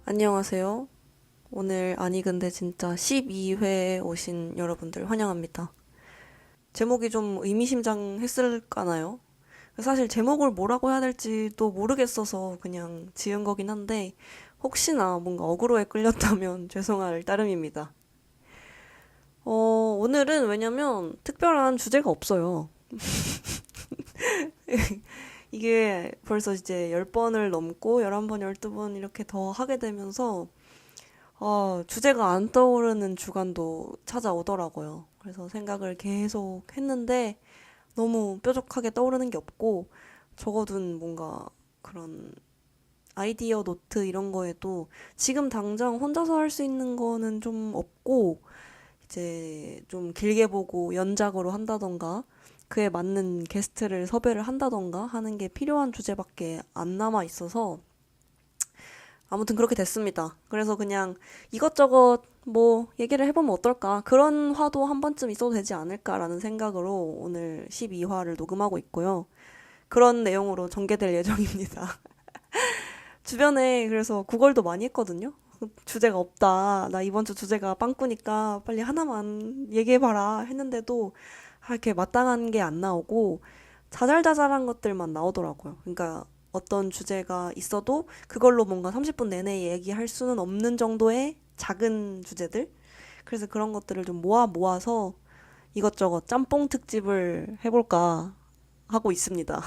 안녕하세요. 오늘 아니 근데 진짜 12회 오신 여러분들 환영합니다. 제목이 좀 의미심장했을까나요? 사실 제목을 뭐라고 해야 될지도 모르겠어서 그냥 지은 거긴 한데 혹시나 뭔가 어그로에 끌렸다면 죄송할 따름입니다. 오늘은 왜냐면 특별한 주제가 없어요. 이게 벌써 이제 10번을 넘고 11번, 12번 이렇게 더 하게 되면서 주제가 안 떠오르는 주간도 찾아오더라고요. 그래서 생각을 계속 했는데 너무 뾰족하게 떠오르는 게 없고 적어둔 뭔가 그런 아이디어 노트 이런 거에도 지금 당장 혼자서 할 수 있는 거는 좀 없고 이제 좀 길게 보고 연작으로 한다던가 그에 맞는 게스트를 섭외를 한다던가 하는 게 필요한 주제밖에 안 남아 있어서 아무튼 그렇게 됐습니다. 그래서 그냥 이것저것 뭐 얘기를 해보면 어떨까? 그런 화도 한 번쯤 있어도 되지 않을까라는 생각으로 오늘 12화를 녹음하고 있고요. 그런 내용으로 전개될 예정입니다. 주변에 그래서 구걸도 많이 했거든요. 주제가 없다. 나 이번 주 주제가 빵꾸니까 빨리 하나만 얘기해봐라 했는데도 이렇게 마땅한 게 안 나오고 자잘자잘한 것들만 나오더라고요. 그러니까 어떤 주제가 있어도 그걸로 뭔가 30분 내내 얘기할 수는 없는 정도의 작은 주제들. 그래서 그런 것들을 좀 모아서 이것저것 짬뽕 특집을 해볼까 하고 있습니다.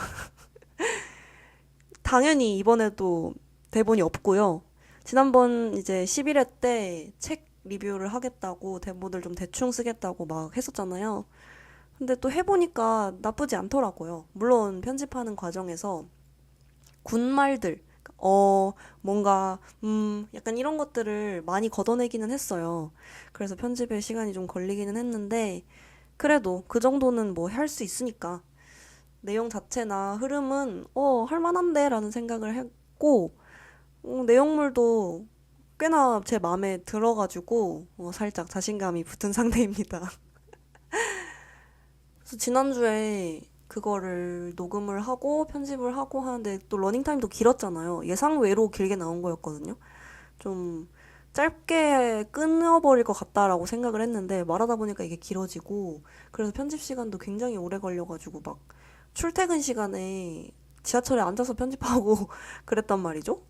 당연히 이번에도 대본이 없고요. 지난번 이제 11회 때 책 리뷰를 하겠다고 대본을 좀 대충 쓰겠다고 막 했었잖아요. 근데 또 해보니까 나쁘지 않더라고요. 물론 편집하는 과정에서 군말들, 뭔가, 약간 이런 것들을 많이 걷어내기는 했어요. 그래서 편집에 시간이 좀 걸리기는 했는데, 그래도 그 정도는 뭐 할 수 있으니까, 내용 자체나 흐름은, 할 만한데? 라는 생각을 했고, 내용물도 꽤나 제 마음에 들어가지고, 살짝 자신감이 붙은 상태입니다. 그래서 지난주에 그거를 녹음을 하고 편집을 하고 하는데 또 러닝타임도 길었잖아요. 예상 외로 길게 나온 거였거든요. 좀 짧게 끊어버릴 것 같다라고 생각을 했는데 말하다 보니까 이게 길어지고 그래서 편집 시간도 굉장히 오래 걸려가지고 막 출퇴근 시간에 지하철에 앉아서 편집하고 그랬단 말이죠.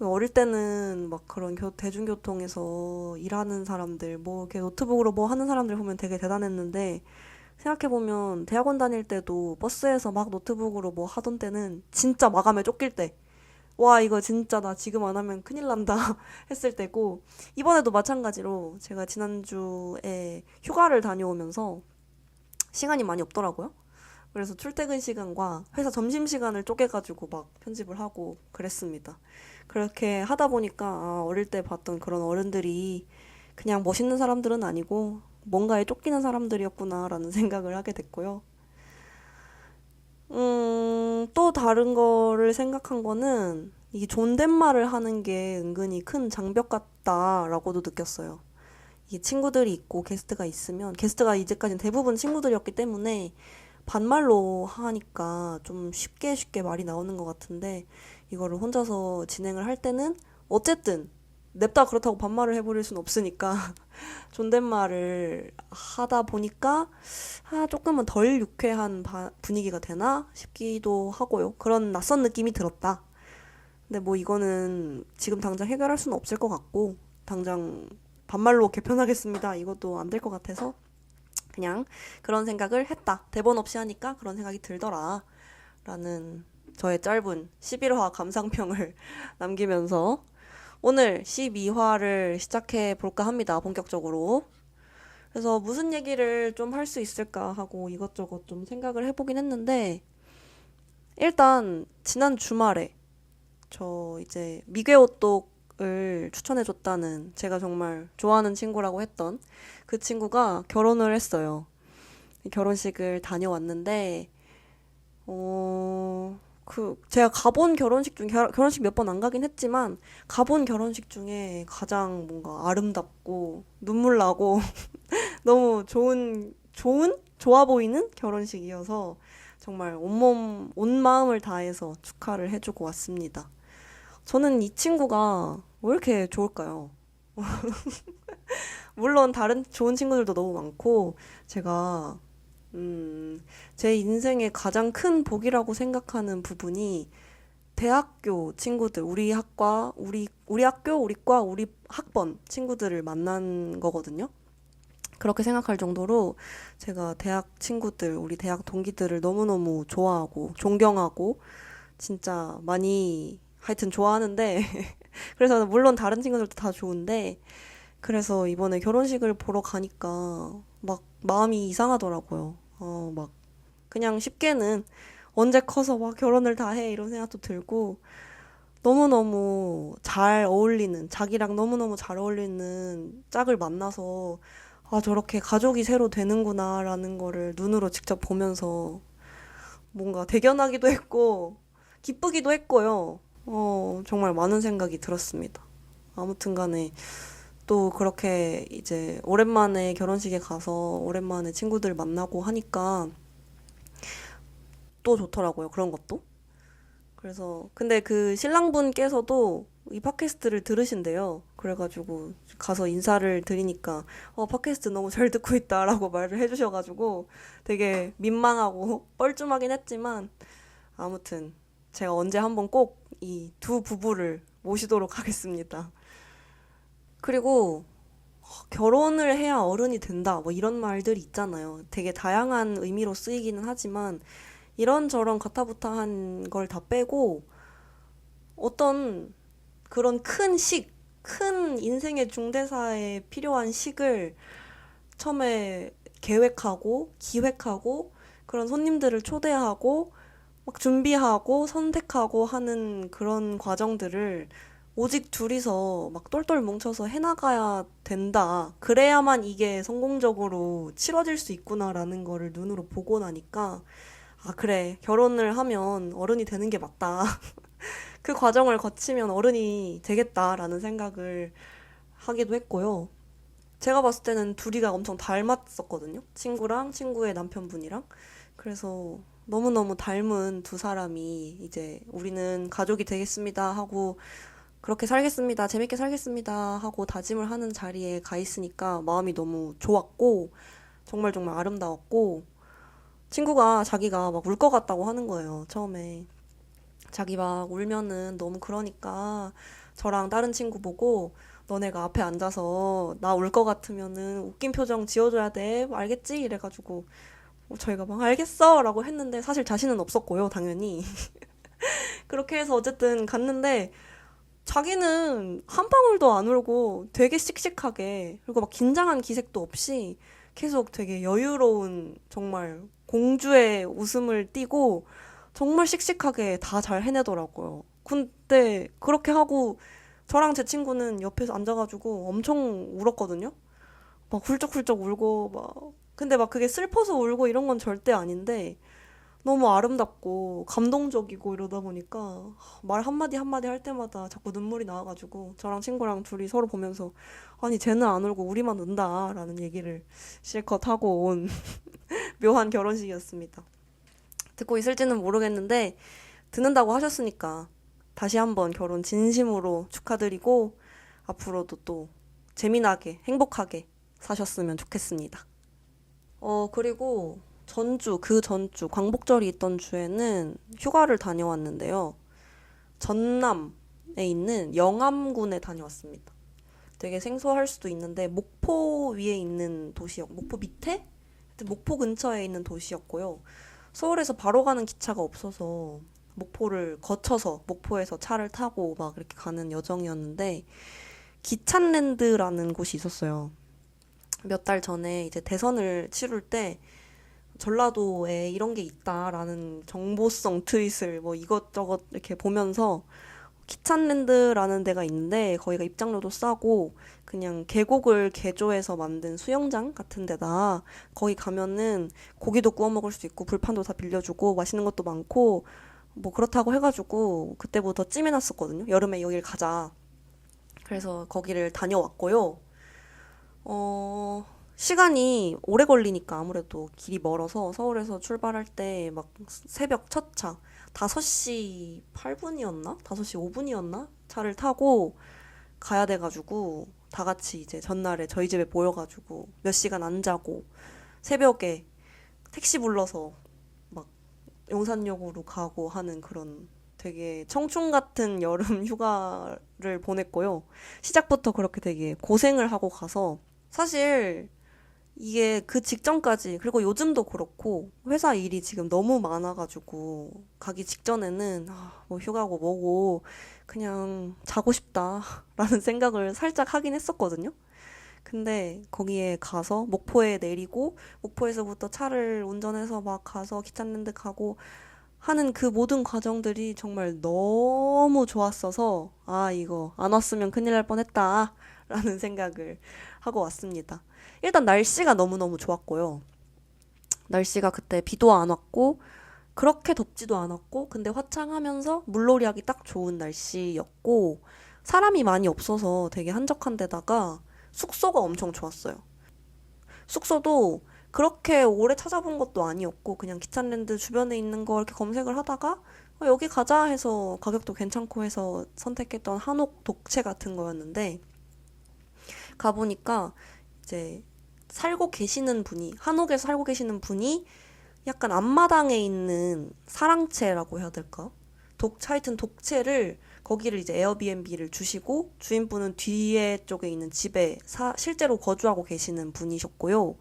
어릴 때는 막 그런 대중교통에서 일하는 사람들, 뭐 이렇게 노트북으로 뭐 하는 사람들 보면 되게 대단했는데 생각해보면 대학원 다닐 때도 버스에서 막 노트북으로 뭐 하던 때는 진짜 마감에 쫓길 때. 와, 이거 진짜 나 지금 안 하면 큰일 난다 했을 때고, 이번에도 마찬가지로 제가 지난주에 휴가를 다녀오면서 시간이 많이 없더라고요. 그래서 출퇴근 시간과 회사 점심 시간을 쪼개가지고 막 편집을 하고 그랬습니다. 그렇게 하다 보니까 어릴 때 봤던 그런 어른들이 그냥 멋있는 사람들은 아니고 뭔가에 쫓기는 사람들이었구나라는 생각을 하게 됐고요. 또 다른 거를 생각한 거는 이게 존댓말을 하는 게 은근히 큰 장벽 같다라고도 느꼈어요. 이게 친구들이 있고 게스트가 있으면 게스트가 이제까지는 대부분 친구들이었기 때문에 반말로 하니까 좀 쉽게 쉽게 말이 나오는 것 같은데 이거를 혼자서 진행을 할 때는 어쨌든 냅다 그렇다고 반말을 해버릴 순 없으니까 존댓말을 하다 보니까 조금은 덜 유쾌한 분위기가 되나 싶기도 하고요. 그런 낯선 느낌이 들었다. 근데 뭐 이거는 지금 당장 해결할 수는 없을 것 같고 당장 반말로 개편하겠습니다. 이것도 안 될 것 같아서 그냥 그런 생각을 했다. 대본 없이 하니까 그런 생각이 들더라. 라는 저의 짧은 11화 감상평을 남기면서 오늘 12화를 시작해 볼까 합니다. 본격적으로. 그래서 무슨 얘기를 좀 할 수 있을까 하고 이것저것 좀 생각을 해보긴 했는데 일단 지난 주말에 저 이제 미개오똑을 추천해줬다는 제가 정말 좋아하는 친구라고 했던 그 친구가 결혼을 했어요. 결혼식을 다녀왔는데 제가 가본 결혼식 중에 결혼식 몇 번 안 가긴 했지만 가본 결혼식 중에 가장 뭔가 아름답고 눈물 나고 너무 좋아 보이는 결혼식이어서 정말 온 마음을 다해서 축하를 해주고 왔습니다. 저는 이 친구가 왜 이렇게 좋을까요? 물론 다른 좋은 친구들도 너무 많고, 제가, 제 인생의 가장 큰 복이라고 생각하는 부분이 대학교 친구들, 우리 학과, 우리 학교, 우리 과, 우리 학번 친구들을 만난 거거든요. 그렇게 생각할 정도로 제가 대학 친구들, 우리 대학 동기들을 너무너무 좋아하고 존경하고 진짜 많이 하여튼 좋아하는데 그래서 물론 다른 친구들도 다 좋은데 그래서 이번에 결혼식을 보러 가니까 막 마음이 이상하더라고요. 막 그냥 쉽게는 언제 커서 막 결혼을 다 해 이런 생각도 들고 너무너무 잘 어울리는 자기랑 너무너무 잘 어울리는 짝을 만나서 아 저렇게 가족이 새로 되는구나라는 거를 눈으로 직접 보면서 뭔가 대견하기도 했고 기쁘기도 했고요. 정말 많은 생각이 들었습니다. 아무튼 간에 또 그렇게 이제 오랜만에 결혼식에 가서 오랜만에 친구들 만나고 하니까 또 좋더라고요. 그런 것도. 그래서 근데 그 신랑분께서도 이 팟캐스트를 들으신대요. 그래가지고 가서 인사를 드리니까 팟캐스트 너무 잘 듣고 있다라고 말을 해주셔가지고 되게 민망하고 뻘쭘하긴 했지만 아무튼 제가 언제 한번 꼭 이 두 부부를 모시도록 하겠습니다. 그리고 결혼을 해야 어른이 된다 뭐 이런 말들이 있잖아요. 되게 다양한 의미로 쓰이기는 하지만 이런저런 가타부타한 걸 다 빼고 어떤 그런 큰 인생의 중대사에 필요한 식을 처음에 계획하고 기획하고 그런 손님들을 초대하고 막 준비하고 선택하고 하는 그런 과정들을 오직 둘이서 막 똘똘 뭉쳐서 해나가야 된다. 그래야만 이게 성공적으로 치러질 수 있구나라는 거를 눈으로 보고 나니까 아, 그래. 결혼을 하면 어른이 되는 게 맞다. 그 과정을 거치면 어른이 되겠다라는 생각을 하기도 했고요. 제가 봤을 때는 둘이가 엄청 닮았었거든요. 친구랑 친구의 남편분이랑. 그래서 너무너무 닮은 두 사람이 이제 우리는 가족이 되겠습니다 하고 그렇게 살겠습니다. 재밌게 살겠습니다 하고 다짐을 하는 자리에 가 있으니까 마음이 너무 좋았고 정말 정말 아름다웠고 친구가 자기가 막 울 것 같다고 하는 거예요. 처음에. 자기 막 울면은 너무 그러니까 저랑 다른 친구 보고 너네가 앞에 앉아서 나 울 것 같으면은 웃긴 표정 지어줘야 돼. 알겠지? 이래가지고 저희가 막 알겠어 라고 했는데 사실 자신은 없었고요. 당연히. 그렇게 해서 어쨌든 갔는데 자기는 한 방울도 안 울고 되게 씩씩하게 그리고 막 긴장한 기색도 없이 계속 되게 여유로운 정말 공주의 웃음을 띠고 정말 씩씩하게 다 잘 해내더라고요. 근데 그렇게 하고 저랑 제 친구는 옆에서 앉아가지고 엄청 울었거든요. 막 훌쩍훌쩍 울고 막 근데 막 그게 슬퍼서 울고 이런 건 절대 아닌데 너무 아름답고 감동적이고 이러다 보니까 말 한마디 한마디 할 때마다 자꾸 눈물이 나와가지고 저랑 친구랑 둘이 서로 보면서 아니 쟤는 안 울고 우리만 운다라는 얘기를 실컷 하고 온 묘한 결혼식이었습니다. 듣고 있을지는 모르겠는데 듣는다고 하셨으니까 다시 한번 결혼 진심으로 축하드리고 앞으로도 또 재미나게 행복하게 사셨으면 좋겠습니다. 그리고 그 전주, 광복절이 있던 주에는 휴가를 다녀왔는데요. 전남에 있는 영암군에 다녀왔습니다. 되게 생소할 수도 있는데, 목포 위에 있는 목포 밑에? 하여튼 목포 근처에 있는 도시였고요. 서울에서 바로 가는 기차가 없어서 목포를 거쳐서 목포에서 차를 타고 막 이렇게 가는 여정이었는데, 기찬랜드라는 곳이 있었어요. 몇 달 전에 이제 대선을 치룰 때 전라도에 이런 게 있다라는 정보성 트윗을 뭐 이것저것 이렇게 보면서 키찬랜드라는 데가 있는데 거기가 입장료도 싸고 그냥 계곡을 개조해서 만든 수영장 같은 데다 거기 가면은 고기도 구워 먹을 수 있고 불판도 다 빌려주고 맛있는 것도 많고 뭐 그렇다고 해가지고 그때부터 찜해놨었거든요. 여름에 여길 가자. 그래서 거기를 다녀왔고요. 시간이 오래 걸리니까 아무래도 길이 멀어서 서울에서 출발할 때 막 새벽 첫 차, 5시 8분이었나? 5시 5분이었나? 차를 타고 가야 돼가지고 다 같이 이제 전날에 저희 집에 모여가지고 몇 시간 안 자고 새벽에 택시 불러서 막 용산역으로 가고 하는 그런 되게 청춘 같은 여름 휴가를 보냈고요. 시작부터 그렇게 되게 고생을 하고 가서 사실 이게 그 직전까지, 그리고 요즘도 그렇고, 회사 일이 지금 너무 많아가지고, 가기 직전에는, 뭐 휴가고 뭐고, 그냥 자고 싶다, 라는 생각을 살짝 하긴 했었거든요. 근데 거기에 가서, 목포에 내리고, 목포에서부터 차를 운전해서 막 가서 기차랜드 가고 하는 그 모든 과정들이 정말 너무 좋았어서, 이거 안 왔으면 큰일 날 뻔했다, 라는 생각을 하고 왔습니다. 일단 날씨가 너무너무 좋았고요. 날씨가 그때 비도 안 왔고, 그렇게 덥지도 않았고, 근데 화창하면서 물놀이 하기 딱 좋은 날씨였고, 사람이 많이 없어서 되게 한적한 데다가 숙소가 엄청 좋았어요. 숙소도 그렇게 오래 찾아본 것도 아니었고, 그냥 기찬랜드 주변에 있는 거 이렇게 검색을 하다가, 여기 가자 해서 가격도 괜찮고 해서 선택했던 한옥 독채 같은 거였는데, 가보니까 이제 살고 계시는 분이, 한옥에서 살고 계시는 분이 약간 앞마당에 있는 사랑채라고 해야 될까? 하여튼 독채를, 거기를 이제 에어비앤비를 주시고, 주인분은 뒤에 쪽에 있는 집에 실제로 거주하고 계시는 분이셨고요.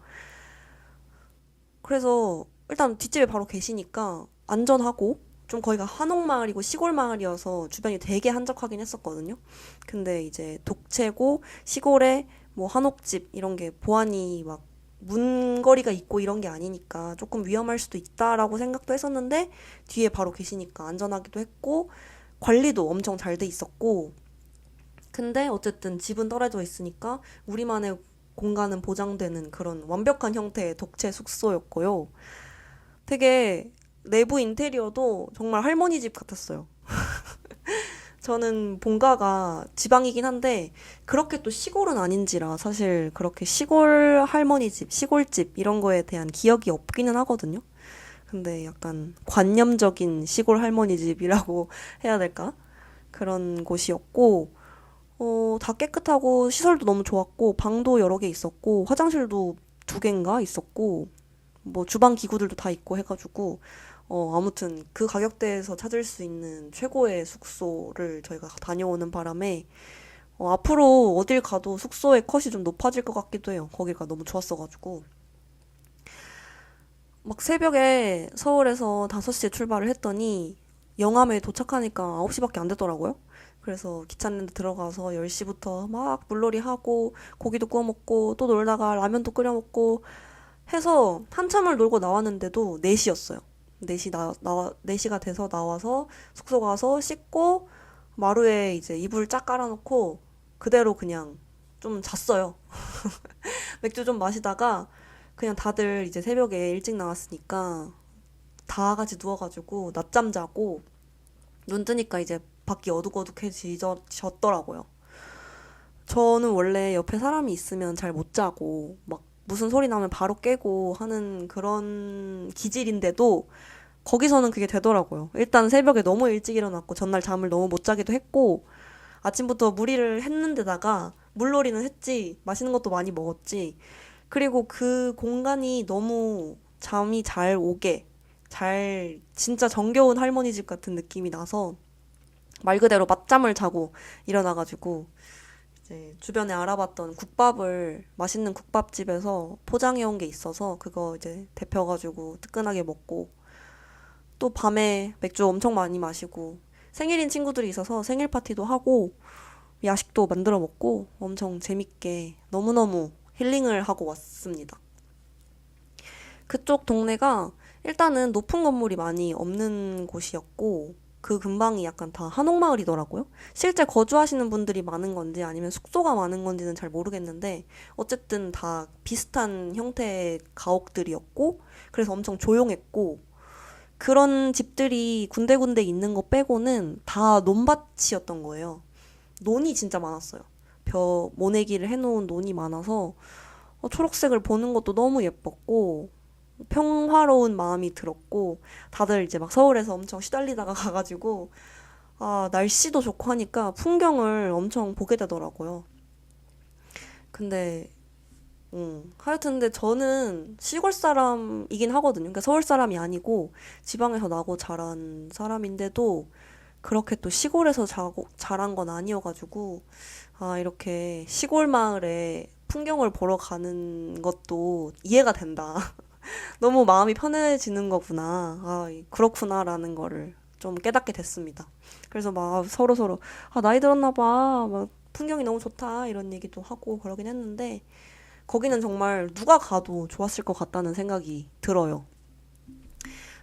그래서 일단 뒷집에 바로 계시니까 안전하고, 좀 거기가 한옥마을이고 시골 마을이어서 주변이 되게 한적하긴 했었거든요. 근데 이제 독채고 시골에 뭐 한옥집 이런 게 보안이 막 문거리가 있고 이런 게 아니니까 조금 위험할 수도 있다라고 생각도 했었는데, 뒤에 바로 계시니까 안전하기도 했고 관리도 엄청 잘 돼 있었고, 근데 어쨌든 집은 떨어져 있으니까 우리만의 공간은 보장되는 그런 완벽한 형태의 독채 숙소였고요. 되게 내부 인테리어도 정말 할머니 집 같았어요. 저는 본가가 지방이긴 한데 그렇게 또 시골은 아닌지라 사실 그렇게 시골 할머니 집, 시골집 이런 거에 대한 기억이 없기는 하거든요. 근데 약간 관념적인 시골 할머니 집이라고 해야 될까? 그런 곳이었고, 다 깨끗하고 시설도 너무 좋았고, 방도 여러 개 있었고, 화장실도 두 개인가 있었고, 뭐 주방 기구들도 다 있고 해가지고, 아무튼 그 가격대에서 찾을 수 있는 최고의 숙소를 저희가 다녀오는 바람에, 앞으로 어딜 가도 숙소의 컷이 좀 높아질 것 같기도 해요. 거기가 너무 좋았어가지고. 막 새벽에 서울에서 5시에 출발을 했더니 영암에 도착하니까 9시밖에 안 되더라고요. 그래서 기차는데 들어가서 10시부터 막 물놀이 하고 고기도 구워 먹고 또 놀다가 라면도 끓여 먹고 해서 한참을 놀고 나왔는데도 4시였어요. 4시가 돼서 나와서 숙소 가서 씻고 마루에 이제 이불 쫙 깔아놓고 그대로 그냥 좀 잤어요. 맥주 좀 마시다가 그냥 다들 이제 새벽에 일찍 나왔으니까 다 같이 누워가지고 낮잠 자고 눈 뜨니까 이제 밖이 어둑어둑해지더라고요. 저는 원래 옆에 사람이 있으면 잘 못 자고 막 무슨 소리 나면 바로 깨고 하는 그런 기질인데도 거기서는 그게 되더라고요. 일단 새벽에 너무 일찍 일어났고 전날 잠을 너무 못 자기도 했고 아침부터 무리를 했는데다가 물놀이는 했지, 맛있는 것도 많이 먹었지. 그리고 그 공간이 너무 잠이 잘 오게, 진짜 정겨운 할머니 집 같은 느낌이 나서 말 그대로 낮잠을 자고 일어나가지고 이제 주변에 알아봤던 맛있는 국밥집에서 포장해 온 게 있어서 그거 이제 데펴가지고 뜨끈하게 먹고, 또 밤에 맥주 엄청 많이 마시고 생일인 친구들이 있어서 생일 파티도 하고 야식도 만들어 먹고 엄청 재밌게 너무너무 힐링을 하고 왔습니다. 그쪽 동네가 일단은 높은 건물이 많이 없는 곳이었고 그 근방이 약간 다 한옥마을이더라고요. 실제 거주하시는 분들이 많은 건지 아니면 숙소가 많은 건지는 잘 모르겠는데 어쨌든 다 비슷한 형태의 가옥들이었고 그래서 엄청 조용했고, 그런 집들이 군데군데 있는 거 빼고는 다 논밭이었던 거예요. 논이 진짜 많았어요. 모내기를 해놓은 논이 많아서 초록색을 보는 것도 너무 예뻤고 평화로운 마음이 들었고, 다들 이제 막 서울에서 엄청 시달리다가 가가지고 날씨도 좋고 하니까 풍경을 엄청 보게 되더라고요. 근데 하여튼 근데 저는 시골 사람이긴 하거든요. 그러니까 서울 사람이 아니고 지방에서 나고 자란 사람인데도 그렇게 또 시골에서 자란 건 아니어가지고 이렇게 시골 마을에 풍경을 보러 가는 것도 이해가 된다. 너무 마음이 편해지는 거구나. 그렇구나라는 거를 좀 깨닫게 됐습니다. 그래서 막 서로 나이 들었나 봐. 막 풍경이 너무 좋다 이런 얘기도 하고 그러긴 했는데 거기는 정말 누가 가도 좋았을 것 같다는 생각이 들어요.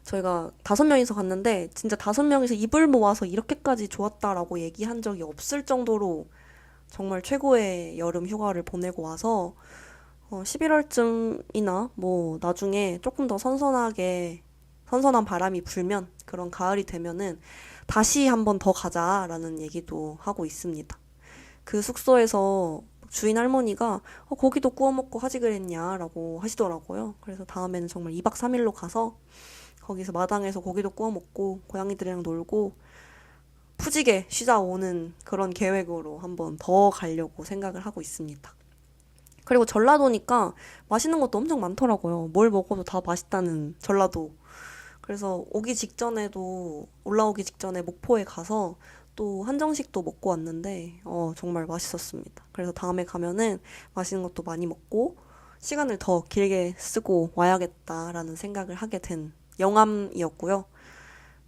저희가 5명이서 갔는데 진짜 5명이서 입을 모아서 이렇게까지 좋았다라고 얘기한 적이 없을 정도로 정말 최고의 여름 휴가를 보내고 와서 11월쯤이나 뭐 나중에 조금 더 선선한 바람이 불면 그런 가을이 되면은 다시 한번 더 가자라는 얘기도 하고 있습니다. 그 숙소에서 주인 할머니가 고기도 구워 먹고 하지 그랬냐라고 하시더라고요. 그래서 다음에는 정말 2박 3일로 가서 거기서 마당에서 고기도 구워 먹고 고양이들이랑 놀고 푸지게 쉬다 오는 그런 계획으로 한번 더 가려고 생각을 하고 있습니다. 그리고 전라도니까 맛있는 것도 엄청 많더라고요. 뭘 먹어도 다 맛있다는 전라도. 그래서 올라오기 직전에 목포에 가서 또 한정식도 먹고 왔는데, 정말 맛있었습니다. 그래서 다음에 가면은 맛있는 것도 많이 먹고 시간을 더 길게 쓰고 와야겠다라는 생각을 하게 된 영암이었고요.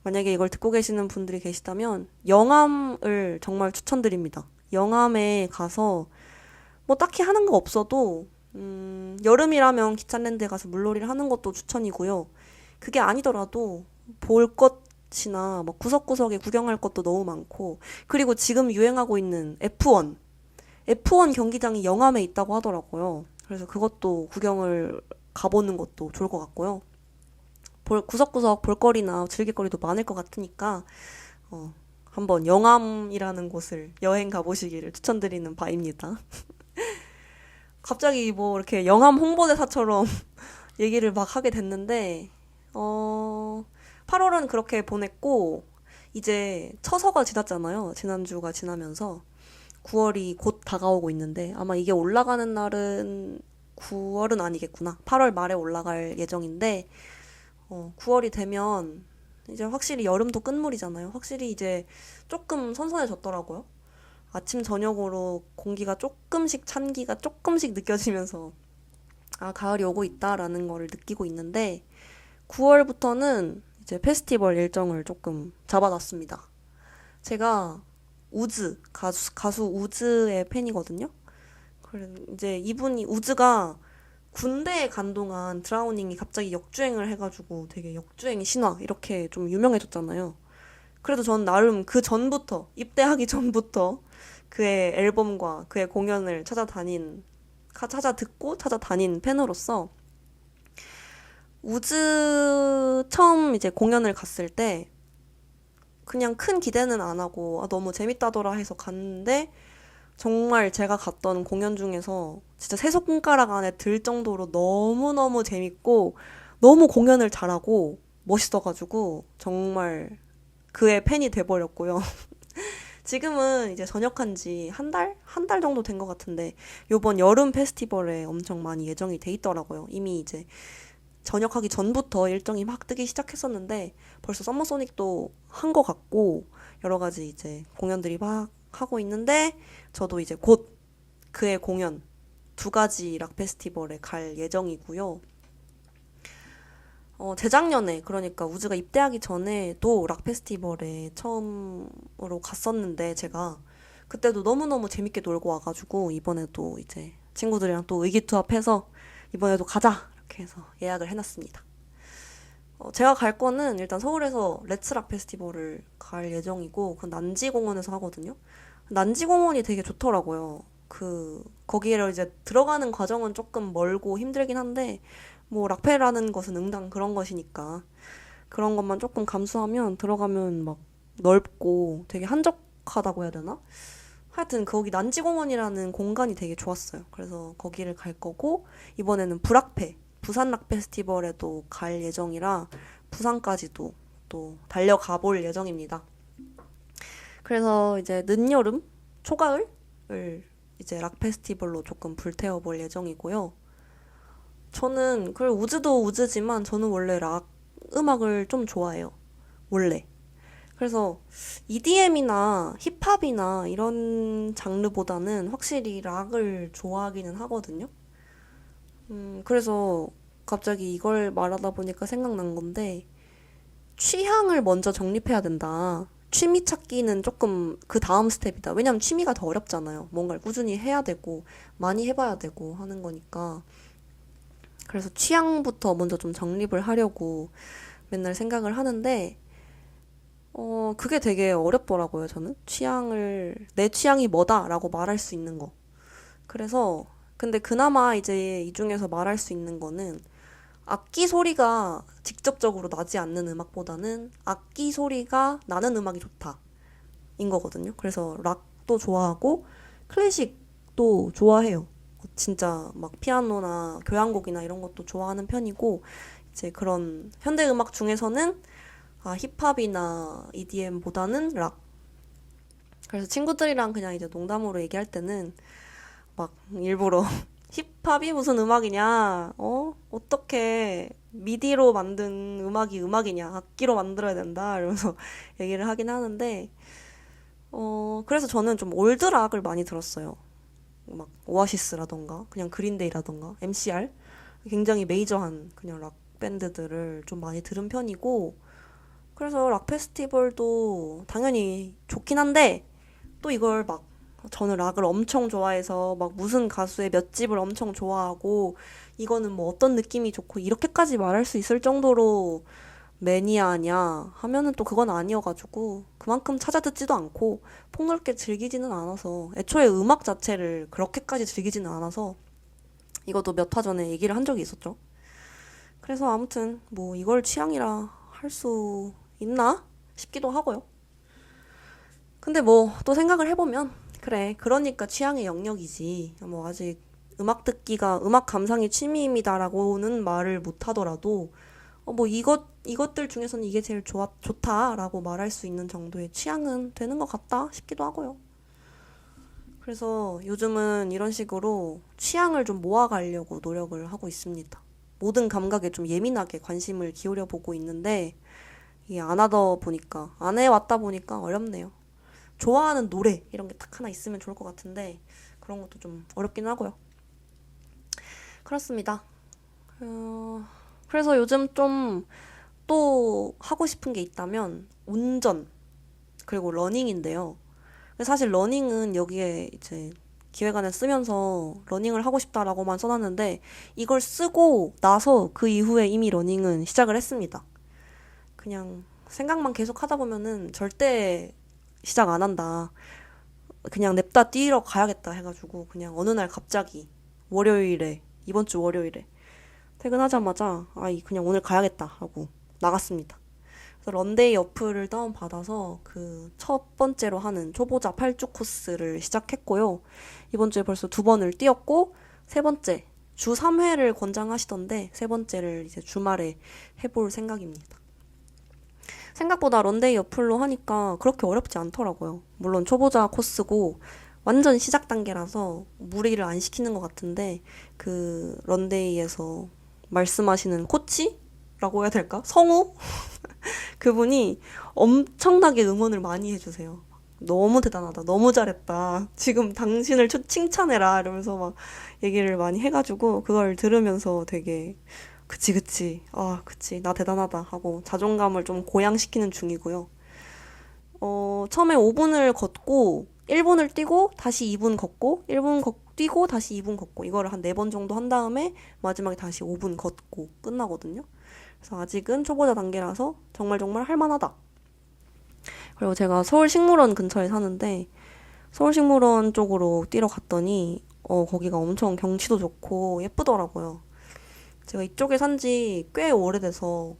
만약에 이걸 듣고 계시는 분들이 계시다면 영암을 정말 추천드립니다. 영암에 가서 뭐 딱히 하는 거 없어도 여름이라면 기찬랜드에 가서 물놀이를 하는 것도 추천이고요. 그게 아니더라도 볼 것이나 뭐 구석구석에 구경할 것도 너무 많고 그리고 지금 유행하고 있는 F1 경기장이 영암에 있다고 하더라고요. 그래서 그것도 구경을 가보는 것도 좋을 것 같고요. 구석구석 볼거리나 즐길거리도 많을 것 같으니까 한번 영암이라는 곳을 여행 가보시기를 추천드리는 바입니다. 갑자기 뭐 이렇게 영암 홍보대사처럼 얘기를 막 하게 됐는데 8월은 그렇게 보냈고 이제 처서가 지났잖아요. 지난주가 지나면서 9월이 곧 다가오고 있는데 아마 이게 올라가는 날은 9월은 아니겠구나. 8월 말에 올라갈 예정인데 9월이 되면 이제 확실히 여름도 끝물이잖아요. 확실히 이제 조금 선선해졌더라고요. 아침 저녁으로 공기가 조금씩 찬기가 조금씩 느껴지면서 가을이 오고 있다라는 거를 느끼고 있는데 9월부터는 이제 페스티벌 일정을 조금 잡아놨습니다. 제가 가수 우즈의 팬이거든요. 그래 이제 우즈가 군대에 간 동안 드라우닝이 갑자기 역주행을 해가지고 되게 역주행 신화 이렇게 좀 유명해졌잖아요. 그래도 전 나름 입대하기 전부터 그의 앨범과 그의 공연을 찾아 듣고 찾아다닌 팬으로서 우즈 처음 이제 공연을 갔을 때 그냥 큰 기대는 안 하고 너무 재밌다더라 해서 갔는데 정말 제가 갔던 공연 중에서 진짜 세 손가락 안에 들 정도로 너무너무 재밌고 너무 공연을 잘하고 멋있어가지고 정말 그의 팬이 돼버렸고요. 지금은 이제 전역한 지 한 달 정도 된 것 같은데 요번 여름 페스티벌에 엄청 많이 예정이 돼 있더라고요. 이미 이제 전역하기 전부터 일정이 막 뜨기 시작했었는데 벌써 썸머소닉도 한 것 같고 여러 가지 이제 공연들이 막 하고 있는데 저도 이제 곧 그의 공연 2가지 락 페스티벌에 갈 예정이고요. 재작년에 그러니까 우즈가 입대하기 전에도 락 페스티벌에 처음으로 갔었는데 제가 그때도 너무너무 재밌게 놀고 와가지고 이번에도 이제 친구들이랑 또 의기투합해서 이번에도 가자 이렇게 해서 예약을 해놨습니다. 제가 갈 거는 일단 서울에서 레츠락 페스티벌을 갈 예정이고 그 난지공원에서 하거든요. 난지공원이 되게 좋더라고요. 거기를 이제 들어가는 과정은 조금 멀고 힘들긴 한데 뭐 락페라는 것은 응당 그런 것이니까 그런 것만 조금 감수하면 들어가면 막 넓고 되게 한적하다고 해야 되나? 하여튼 거기 난지공원이라는 공간이 되게 좋았어요. 그래서 거기를 갈 거고 이번에는 부산 락 페스티벌에도 갈 예정이라 부산까지도 또 달려가 볼 예정입니다. 그래서 이제 늦여름, 초가을을 이제 락 페스티벌로 조금 불태워 볼 예정이고요. 저는 그 우즈도 우즈지만 저는 원래 락 음악을 좀 좋아해요. 원래. 그래서 EDM이나 힙합이나 이런 장르보다는 확실히 락을 좋아하기는 하거든요. 그래서 갑자기 이걸 말하다 보니까 생각난 건데, 취향을 먼저 정립해야 된다. 취미 찾기는 조금 그 다음 스텝이다. 왜냐면 취미가 더 어렵잖아요. 뭔가를 꾸준히 해야 되고, 많이 해봐야 되고 하는 거니까. 그래서 취향부터 먼저 좀 정립을 하려고 맨날 생각을 하는데, 그게 되게 어렵더라고요, 저는. 내 취향이 뭐다라고 말할 수 있는 거. 그래서, 근데 그나마 이제 이 중에서 말할 수 있는 거는 악기 소리가 직접적으로 나지 않는 음악보다는 악기 소리가 나는 음악이 좋다. 인 거거든요. 그래서 락도 좋아하고 클래식도 좋아해요. 진짜 막 피아노나 교향곡이나 이런 것도 좋아하는 편이고, 이제 그런 현대 음악 중에서는 힙합이나 EDM보다는 락. 그래서 친구들이랑 그냥 이제 농담으로 얘기할 때는 막 일부러 힙합이 무슨 음악이냐? 어떻게 미디로 만든 음악이 음악이냐? 악기로 만들어야 된다. 이러면서 얘기를 하긴 하는데, 그래서 저는 좀 올드락을 많이 들었어요. 막 오아시스라던가, 그냥 그린데이라던가, MCR. 굉장히 메이저한 그냥 락 밴드들을 좀 많이 들은 편이고, 그래서 락 페스티벌도 당연히 좋긴 한데, 또 이걸 막 저는 락을 엄청 좋아해서 막 무슨 가수의 몇 집을 엄청 좋아하고 이거는 뭐 어떤 느낌이 좋고 이렇게까지 말할 수 있을 정도로 매니아냐 하면은 또 그건 아니어가지고 그만큼 찾아 듣지도 않고 폭넓게 즐기지는 않아서 애초에 음악 자체를 그렇게까지 즐기지는 않아서 이것도 몇 화 전에 얘기를 한 적이 있었죠. 그래서 아무튼 뭐 이걸 취향이라 할 수 있나 싶기도 하고요. 근데 뭐 또 생각을 해보면 그래 그러니까 취향의 영역이지 뭐 아직 음악 듣기가 음악 감상이 취미입니다라고는 말을 못 하더라도 뭐 이것들 중에서는 이게 제일 좋다라고 말할 수 있는 정도의 취향은 되는 것 같다 싶기도 하고요. 그래서 요즘은 이런 식으로 취향을 좀 모아가려고 노력을 하고 있습니다. 모든 감각에 좀 예민하게 관심을 기울여 보고 있는데 이게 안 해왔다 보니까 어렵네요. 좋아하는 노래 이런 게 딱 하나 있으면 좋을 것 같은데 그런 것도 좀 어렵긴 하고요. 그렇습니다. 그래서 요즘 좀 또 하고 싶은 게 있다면 운전 그리고 러닝인데요. 사실 러닝은 여기에 이제 기획안을 쓰면서 러닝을 하고 싶다라고만 써놨는데 이걸 쓰고 나서 그 이후에 이미 러닝은 시작을 했습니다. 그냥 생각만 계속 하다 보면은 절대 시작 안 한다. 그냥 냅다 뛰러 가야겠다 해가지고 그냥 어느 날 갑자기 이번 주 월요일에 퇴근하자마자 그냥 오늘 가야겠다 하고 나갔습니다. 그래서 런데이 어플을 다운받아서 그 첫 번째로 하는 초보자 8주 코스를 시작했고요. 이번 주에 벌써 두 번을 뛰었고 세 번째 주 3회를 권장하시던데 세 번째를 이제 주말에 해볼 생각입니다. 생각보다 런데이 어플로 하니까 그렇게 어렵지 않더라고요. 물론 초보자 코스고 완전 시작 단계라서 무리를 안 시키는 것 같은데 그 런데이에서 말씀하시는 코치라고 해야 될까? 성우? 그분이 엄청나게 응원을 많이 해주세요. 너무 대단하다. 너무 잘했다. 지금 당신을 칭찬해라. 이러면서 막 얘기를 많이 해가지고 그걸 들으면서 되게 그치. 그치. 나 대단하다. 하고 자존감을 좀 고양시키는 중이고요. 처음에 5분을 걷고, 1분을 뛰고, 다시 2분 걷고, 뛰고, 다시 2분 걷고, 이거를 한 4번 정도 한 다음에 마지막에 다시 5분 걷고 끝나거든요. 그래서 아직은 초보자 단계라서 정말 할만하다. 그리고 제가 서울식물원 근처에 사는데, 서울식물원 쪽으로 뛰러 갔더니, 거기가 엄청 경치도 좋고 예쁘더라고요. 제가 이쪽에 산지 꽤 오래돼서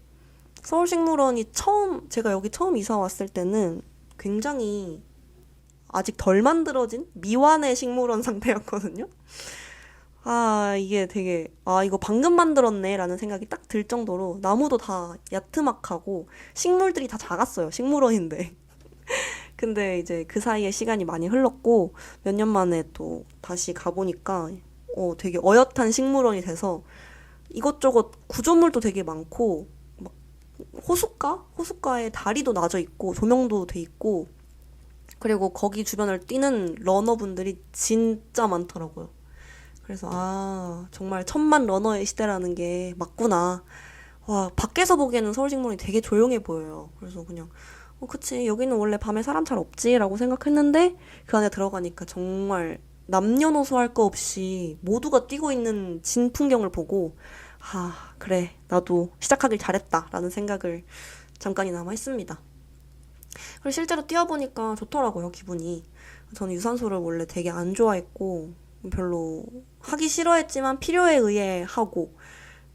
제가 여기 처음 이사 왔을 때는 굉장히 아직 덜 만들어진 미완의 식물원 상태였거든요. 이게 되게, 이거 방금 만들었네 라는 생각이 딱 들 정도로 나무도 다 야트막하고 식물들이 다 작았어요. 식물원인데. 근데 이제 그 사이에 시간이 많이 흘렀고 몇 년 만에 또 다시 가보니까 되게 어엿한 식물원이 돼서 이것저것 구조물도 되게 많고 막 호숫가에 다리도 나져 있고 조명도 돼 있고 그리고 거기 주변을 뛰는 러너분들이 진짜 많더라고요. 그래서 정말 천만 러너의 시대라는 게 맞구나. 와, 밖에서 보기에는 서울식물원이 되게 조용해 보여요. 그래서 그냥 그치, 여기는 원래 밤에 사람 잘 없지라고 생각했는데 그 안에 들어가니까 정말 남녀노소 할 거 없이 모두가 뛰고 있는 진 풍경을 보고 그래, 나도 시작하길 잘했다라는 생각을 잠깐이나마 했습니다. 그리고 실제로 뛰어보니까 좋더라고요, 기분이. 저는 유산소를 원래 되게 안 좋아했고 별로 하기 싫어했지만 필요에 의해 하고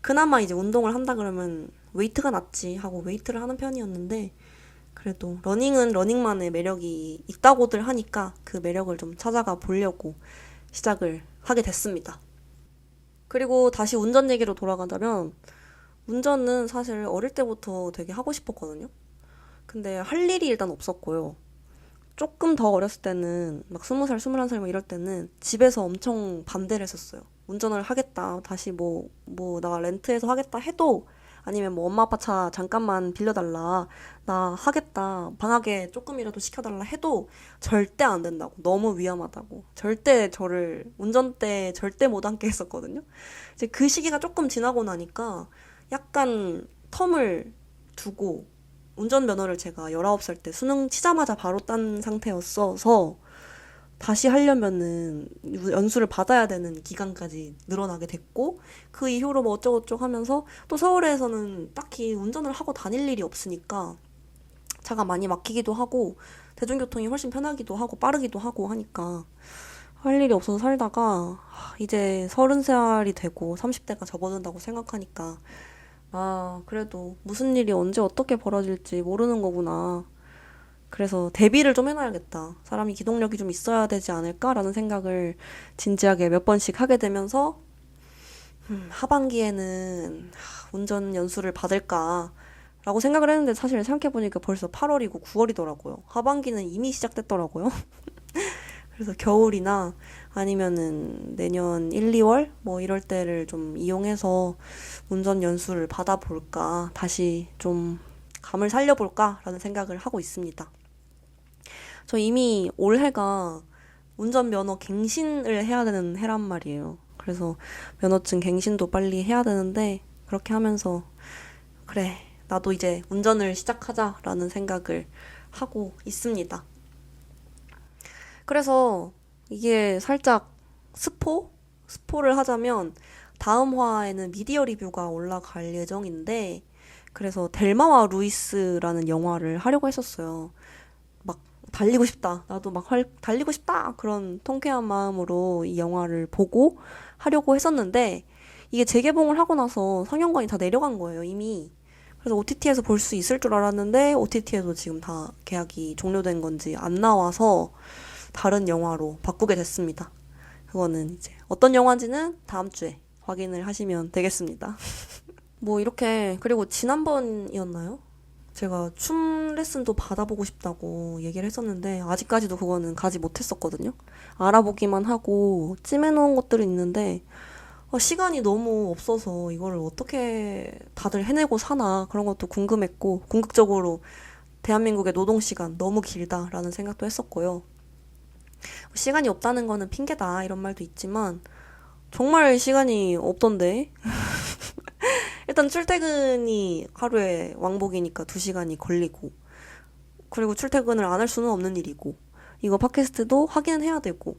그나마 이제 운동을 한다 그러면 웨이트가 낫지 하고 웨이트를 하는 편이었는데 그래도 러닝은 러닝만의 매력이 있다고들 하니까 그 매력을 좀 찾아가 보려고 시작을 하게 됐습니다. 그리고 다시 운전 얘기로 돌아가자면 운전은 사실 어릴 때부터 되게 하고 싶었거든요. 근데 할 일이 일단 없었고요. 조금 더 어렸을 때는 막 20살, 21살 뭐 이럴 때는 집에서 엄청 반대를 했었어요. 운전을 하겠다. 다시 나 렌트해서 하겠다 해도 아니면 뭐 엄마 아빠 차 잠깐만 빌려달라. 나 하겠다. 방학에 조금이라도 시켜달라 해도 절대 안 된다고. 너무 위험하다고. 절대 저를 운전대 절대 못 앉게 했었거든요. 이제 그 시기가 조금 지나고 나니까 약간 텀을 두고 운전면허를 제가 19살 때 수능 치자마자 바로 딴 상태였어서 다시 하려면은 연수를 받아야 되는 기간까지 늘어나게 됐고 그 이후로 뭐 어쩌고저쩌고 하면서 또 서울에서는 딱히 운전을 하고 다닐 일이 없으니까 차가 많이 막히기도 하고 대중교통이 훨씬 편하기도 하고 빠르기도 하고 하니까 할 일이 없어서 살다가 이제 30살이 되고 30대가 접어든다고 생각하니까 그래도 무슨 일이 언제 어떻게 벌어질지 모르는 거구나. 그래서 대비를 좀 해놔야겠다. 사람이 기동력이 좀 있어야 되지 않을까라는 생각을 진지하게 몇 번씩 하게 되면서 하반기에는 운전 연수를 받을까 라고 생각을 했는데 사실 생각해보니까 벌써 8월이고 9월이더라고요. 하반기는 이미 시작됐더라고요. 그래서 겨울이나 아니면은 내년 1, 2월 뭐 이럴 때를 좀 이용해서 운전 연수를 받아볼까, 다시 좀 감을 살려볼까라는 생각을 하고 있습니다. 저 이미 올해가 운전면허 갱신을 해야 되는 해란 말이에요. 그래서 면허증 갱신도 빨리 해야 되는데 그렇게 하면서 그래, 나도 이제 운전을 시작하자라는 생각을 하고 있습니다. 그래서 이게 살짝 스포를 하자면 다음 화에는 미디어 리뷰가 올라갈 예정인데 그래서 델마와 루이스라는 영화를 하려고 했었어요. 막 달리고 싶다. 나도 막 달리고 싶다. 그런 통쾌한 마음으로 이 영화를 보고 하려고 했었는데 이게 재개봉을 하고 나서 상영관이 다 내려간 거예요, 이미. 그래서 OTT에서 볼 수 있을 줄 알았는데 OTT에도 지금 다 계약이 종료된 건지 안 나와서 다른 영화로 바꾸게 됐습니다. 그거는 이제 어떤 영화인지는 다음 주에 확인을 하시면 되겠습니다. 뭐 이렇게 그리고 지난번이었나요? 제가 춤 레슨도 받아보고 싶다고 얘기를 했었는데 아직까지도 그거는 가지 못했었거든요. 알아보기만 하고 찜해놓은 것들이 있는데 시간이 너무 없어서 이거를 어떻게 다들 해내고 사나 그런 것도 궁금했고 궁극적으로 대한민국의 노동시간 너무 길다라는 생각도 했었고요. 시간이 없다는 거는 핑계다 이런 말도 있지만 정말 시간이 없던데 일단 출퇴근이 하루에 왕복이니까 2시간이 걸리고 그리고 출퇴근을 안 할 수는 없는 일이고 이거 팟캐스트도 하긴 해야 되고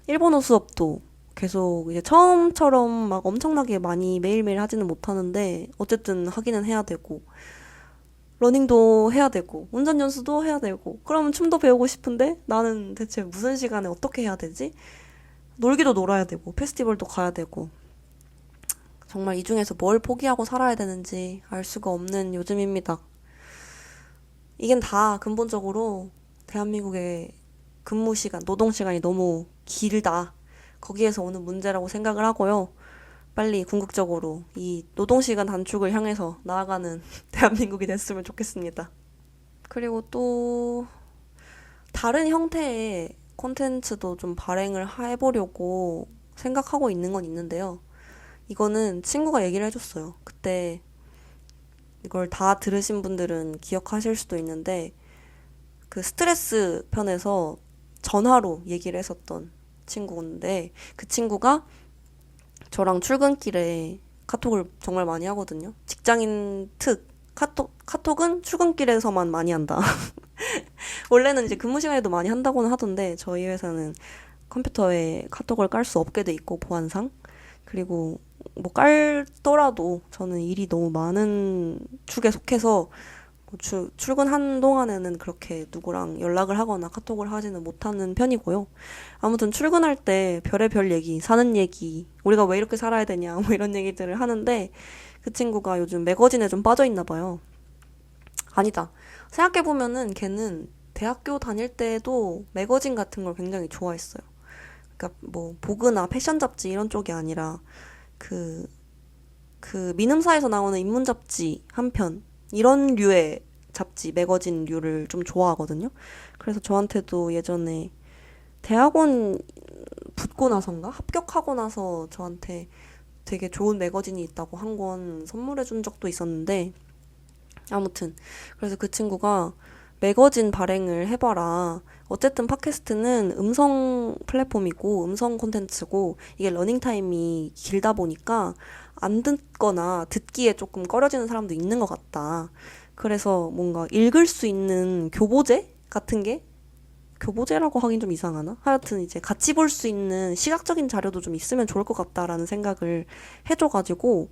일본어 수업도 계속 이제 처음처럼 막 엄청나게 많이 매일매일 하지는 못하는데 어쨌든 하기는 해야 되고 러닝도 해야 되고 운전 연수도 해야 되고 그러면 춤도 배우고 싶은데 나는 대체 무슨 시간에 어떻게 해야 되지? 놀기도 놀아야 되고 페스티벌도 가야 되고 정말 이 중에서 뭘 포기하고 살아야 되는지 알 수가 없는 요즘입니다. 이겐 다 근본적으로 대한민국의 근무 시간, 노동 시간이 너무 길다. 거기에서 오는 문제라고 생각을 하고요. 빨리 궁극적으로 이 노동시간 단축을 향해서 나아가는 대한민국이 됐으면 좋겠습니다. 그리고 또 다른 형태의 콘텐츠도 좀 발행을 해보려고 생각하고 있는 건 있는데요. 이거는 친구가 얘기를 해줬어요. 그때 이걸 다 들으신 분들은 기억하실 수도 있는데, 그 스트레스 편에서 전화로 얘기를 했었던 친구인데, 그 친구가 저랑 출근길에 카톡을 정말 많이 하거든요. 직장인 특. 카톡은 출근길에서만 많이 한다. 원래는 이제 근무 시간에도 많이 한다고는 하던데, 저희 회사는 컴퓨터에 카톡을 깔 수 없게 돼 있고, 보안상. 그리고 뭐 깔더라도 저는 일이 너무 많은 축에 속해서 뭐 출근한 동안에는 그렇게 누구랑 연락을 하거나 카톡을 하지는 못하는 편이고요. 아무튼 출근할 때 별의별 얘기, 사는 얘기, 우리가 왜 이렇게 살아야 되냐, 뭐 이런 얘기들을 하는데, 그 친구가 요즘 매거진에 좀 빠져 있나 봐요. 아니다. 생각해보면은 걔는 대학교 다닐 때도 매거진 같은 걸 굉장히 좋아했어요. 그러니까 뭐 보그나 패션 잡지 이런 쪽이 아니라 그, 그 민음사에서 나오는 인문 잡지 한 편, 이런 류의 잡지, 매거진류를 좀 좋아하거든요. 그래서 저한테도 예전에 대학원 붙고 나선가? 합격하고 나서 저한테 되게 좋은 매거진이 있다고 한 권 선물해 준 적도 있었는데, 아무튼 그래서 그 친구가 매거진 발행을 해봐라. 어쨌든 팟캐스트는 음성 플랫폼이고 음성 콘텐츠고, 이게 러닝타임이 길다 보니까 안 듣거나 듣기에 조금 꺼려지는 사람도 있는 것 같다. 그래서 뭔가 읽을 수 있는 교보제 같은 게, 교보제라고 하긴 좀 이상하나? 하여튼 이제 같이 볼 수 있는 시각적인 자료도 좀 있으면 좋을 것 같다라는 생각을 해줘가지고,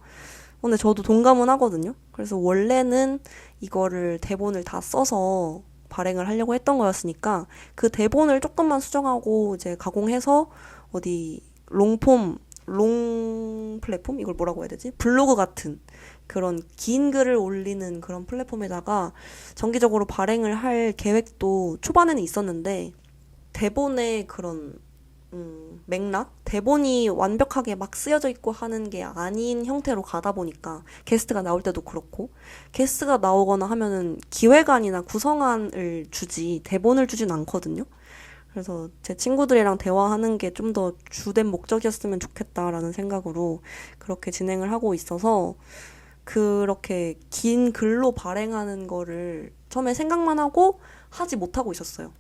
근데 저도 동감은 하거든요. 그래서 원래는 이거를 대본을 다 써서 발행을 하려고 했던 거였으니까, 그 대본을 조금만 수정하고 이제 가공해서 어디 롱 플랫폼? 이걸 뭐라고 해야 되지? 블로그 같은 그런 긴 글을 올리는 그런 플랫폼에다가 정기적으로 발행을 할 계획도 초반에는 있었는데, 대본의 그런 맥락? 대본이 완벽하게 막 쓰여져 있고 하는 게 아닌 형태로 가다 보니까, 게스트가 나올 때도 그렇고, 게스트가 나오거나 하면은 기획안이나 구성안을 주지 대본을 주진 않거든요. 그래서 제 친구들이랑 대화하는 게 좀 더 주된 목적이었으면 좋겠다라는 생각으로 그렇게 진행을 하고 있어서, 그렇게 긴 글로 발행하는 거를 처음에 생각만 하고 하지 못하고 있었어요.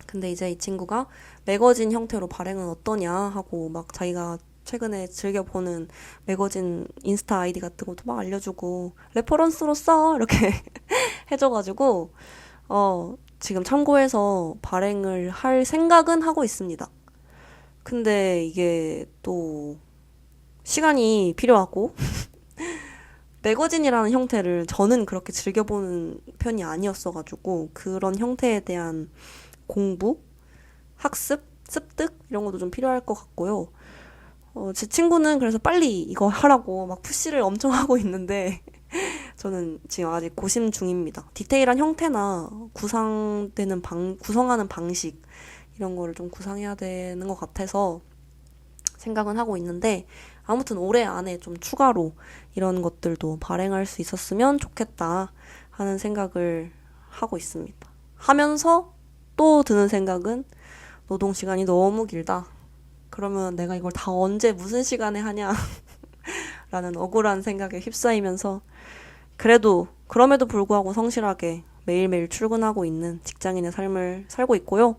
근데 이제 이 친구가 매거진 형태로 발행은 어떠냐 하고 막 자기가 최근에 즐겨보는 매거진 인스타 아이디 같은 것도 막 알려주고, 레퍼런스로 써 이렇게 해줘가지고 지금 참고해서 발행을 할 생각은 하고 있습니다. 근데 이게 또 시간이 필요하고, 매거진이라는 형태를 저는 그렇게 즐겨보는 편이 아니었어가지고, 그런 형태에 대한 공부, 학습, 습득 이런 것도 좀 필요할 것 같고요. 제 친구는 그래서 빨리 이거 하라고 막 푸시를 엄청 하고 있는데, 저는 지금 아직 고심 중입니다. 디테일한 형태나 구성하는 방식 이런 거를 좀 구상해야 되는 것 같아서 생각은 하고 있는데, 아무튼 올해 안에 좀 추가로 이런 것들도 발행할 수 있었으면 좋겠다 하는 생각을 하고 있습니다. 하면서 또 드는 생각은, 노동 시간이 너무 길다. 그러면 내가 이걸 다 언제 무슨 시간에 하냐 라는 억울한 생각에 휩싸이면서, 그럼에도 불구하고 성실하게 매일매일 출근하고 있는 직장인의 삶을 살고 있고요.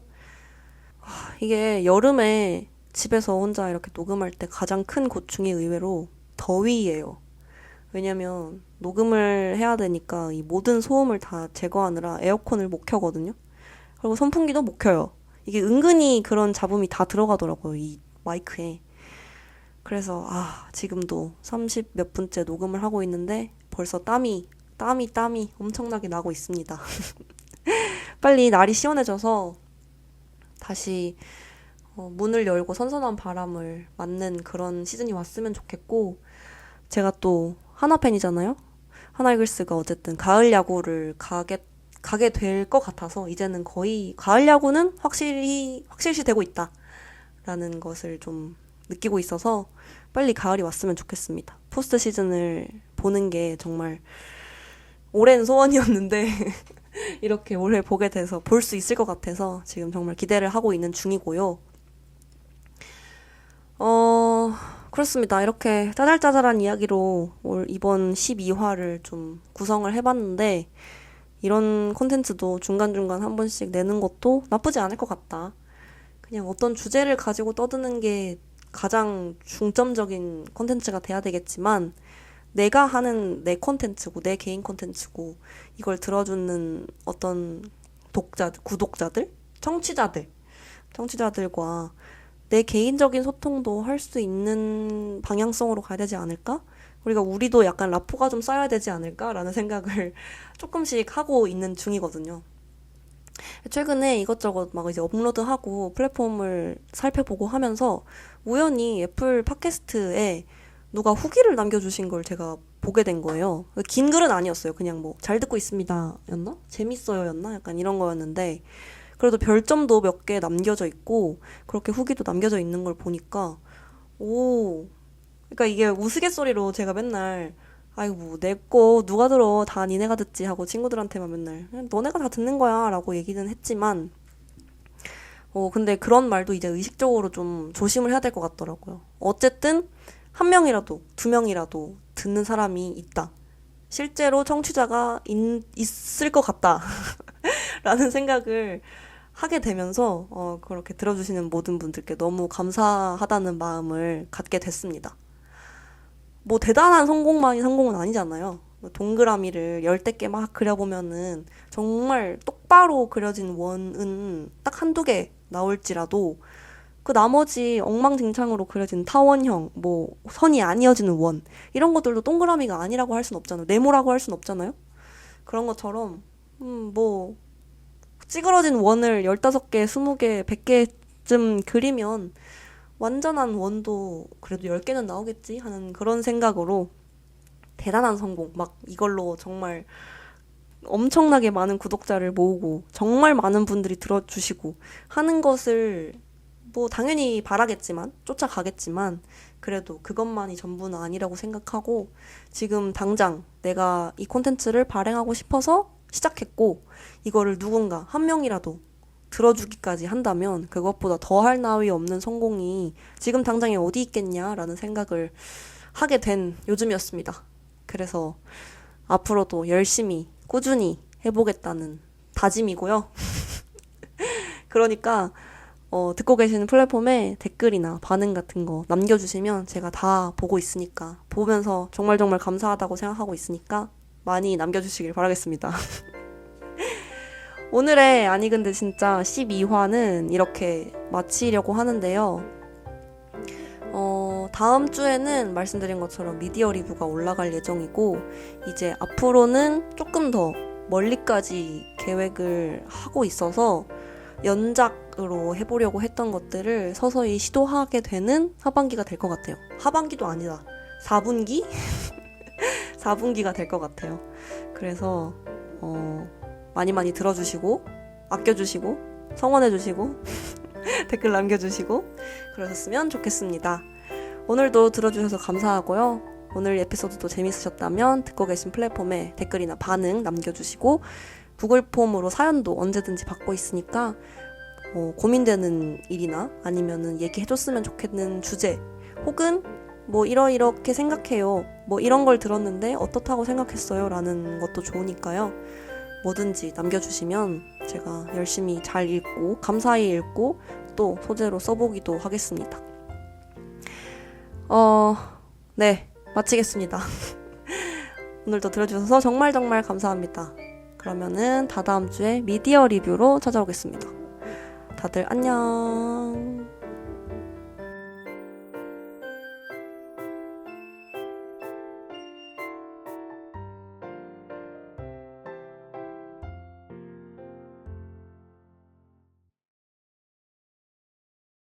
이게 여름에 집에서 혼자 이렇게 녹음할 때 가장 큰 고충이 의외로 더위예요. 왜냐면 녹음을 해야 되니까 이 모든 소음을 다 제거하느라 에어컨을 못 켜거든요. 그리고 선풍기도 못 켜요. 이게 은근히 그런 잡음이 다 들어가더라고요, 이 마이크에. 그래서 지금도 30 몇 분째 녹음을 하고 있는데 벌써 땀이 엄청나게 나고 있습니다. 빨리 날이 시원해져서 다시 문을 열고 선선한 바람을 맞는 그런 시즌이 왔으면 좋겠고, 제가 또 하나 팬이잖아요. 하나이글스가 어쨌든 가을 야구를 가게 될 것 같아서, 이제는 거의 가을 야구는 확실시 되고 있다라는 것을 좀 느끼고 있어서 빨리 가을이 왔으면 좋겠습니다. 포스트 시즌을 보는 게 정말 오랜 소원이었는데 이렇게 올해 보게 돼서 볼 수 있을 것 같아서 지금 정말 기대를 하고 있는 중이고요. 어, 그렇습니다. 이렇게 짜잘짜잘한 이야기로 이번 12화를 좀 구성을 해봤는데 이런 콘텐츠도 중간중간 한 번씩 내는 것도 나쁘지 않을 것 같다. 그냥 어떤 주제를 가지고 떠드는 게 가장 중점적인 콘텐츠가 돼야 되겠지만 내가 하는 내 콘텐츠고 내 개인 콘텐츠고 이걸 들어주는 어떤 구독자들, 청취자들과 내 개인적인 소통도 할 수 있는 방향성으로 가야 되지 않을까? 우리도 약간 라포가 좀 쌓여야 되지 않을까라는 생각을 조금씩 하고 있는 중이거든요. 최근에 이것저것 막 이제 업로드하고 플랫폼을 살펴보고 하면서 우연히 애플 팟캐스트에 누가 후기를 남겨주신 걸 제가 보게 된 거예요. 긴 글은 아니었어요. 그냥 뭐 잘 듣고 있습니다 였나? 재밌어요 였나? 약간 이런 거였는데 그래도 별점도 몇 개 남겨져 있고 그렇게 후기도 남겨져 있는 걸 보니까 오, 그러니까 이게 우스갯소리로 제가 맨날 아이고 뭐 내 거 누가 들어 다 니네가 듣지 하고 친구들한테만 맨날 그냥 너네가 다 듣는 거야 라고 얘기는 했지만 근데 그런 말도 이제 의식적으로 좀 조심을 해야 될 것 같더라고요. 어쨌든 한 명이라도 두 명이라도 듣는 사람이 있다. 실제로 청취자가 있을 것 같다. 라는 생각을 하게 되면서 그렇게 들어주시는 모든 분들께 너무 감사하다는 마음을 갖게 됐습니다. 뭐 대단한 성공만이 성공은 아니잖아요. 동그라미를 열댓 개 막 그려보면은 정말 똑바로 그려진 원은 딱 한두 개 나올지라도 그 나머지 엉망진창으로 그려진 타원형, 뭐 선이 안 이어지는 원 이런 것들도 동그라미가 아니라고 할 순 없잖아요. 네모라고 할 순 없잖아요. 그런 것처럼 뭐 찌그러진 원을 15개, 20개, 100개쯤 그리면 완전한 원도 그래도 10개는 나오겠지 하는 그런 생각으로 대단한 성공, 막 이걸로 정말 엄청나게 많은 구독자를 모으고 정말 많은 분들이 들어주시고 하는 것을 뭐 당연히 바라겠지만 쫓아가겠지만 그래도 그것만이 전부는 아니라고 생각하고 지금 당장 내가 이 콘텐츠를 발행하고 싶어서 시작했고 이거를 누군가 한 명이라도 들어주기까지 한다면 그것보다 더할 나위 없는 성공이 지금 당장에 어디 있겠냐라는 생각을 하게 된 요즘이었습니다. 그래서 앞으로도 열심히 꾸준히 해보겠다는 다짐이고요. 그러니까 듣고 계시는 플랫폼에 댓글이나 반응 같은 거 남겨주시면 제가 다 보고 있으니까 보면서 정말 정말 감사하다고 생각하고 있으니까 많이 남겨주시길 바라겠습니다. 오늘의 아니 근데 진짜 12화는 이렇게 마치려고 하는데요. 다음 주에는 말씀드린 것처럼 미디어 리뷰가 올라갈 예정이고 이제 앞으로는 조금 더 멀리까지 계획을 하고 있어서 연작으로 해보려고 했던 것들을 서서히 시도하게 되는 하반기가 될 것 같아요. 하반기도 아니다. 4분기? 4분기가 될 것 같아요. 그래서 많이 많이 들어주시고 아껴주시고 성원해주시고 댓글 남겨주시고 그러셨으면 좋겠습니다. 오늘도 들어주셔서 감사하고요. 오늘 에피소드도 재밌으셨다면 듣고 계신 플랫폼에 댓글이나 반응 남겨주시고 구글 폼으로 사연도 언제든지 받고 있으니까 고민되는 일이나 아니면은 얘기해줬으면 좋겠는 주제 혹은 뭐 이렇게 생각해요. 뭐 이런 걸 들었는데 어떻다고 생각했어요? 라는 것도 좋으니까요. 뭐든지 남겨주시면 제가 열심히 잘 읽고 감사히 읽고 또 소재로 써보기도 하겠습니다. 네, 마치겠습니다. 오늘도 들어주셔서 정말 정말 감사합니다. 그러면은 다다음 주에 미디어 리뷰로 찾아오겠습니다. 다들 안녕.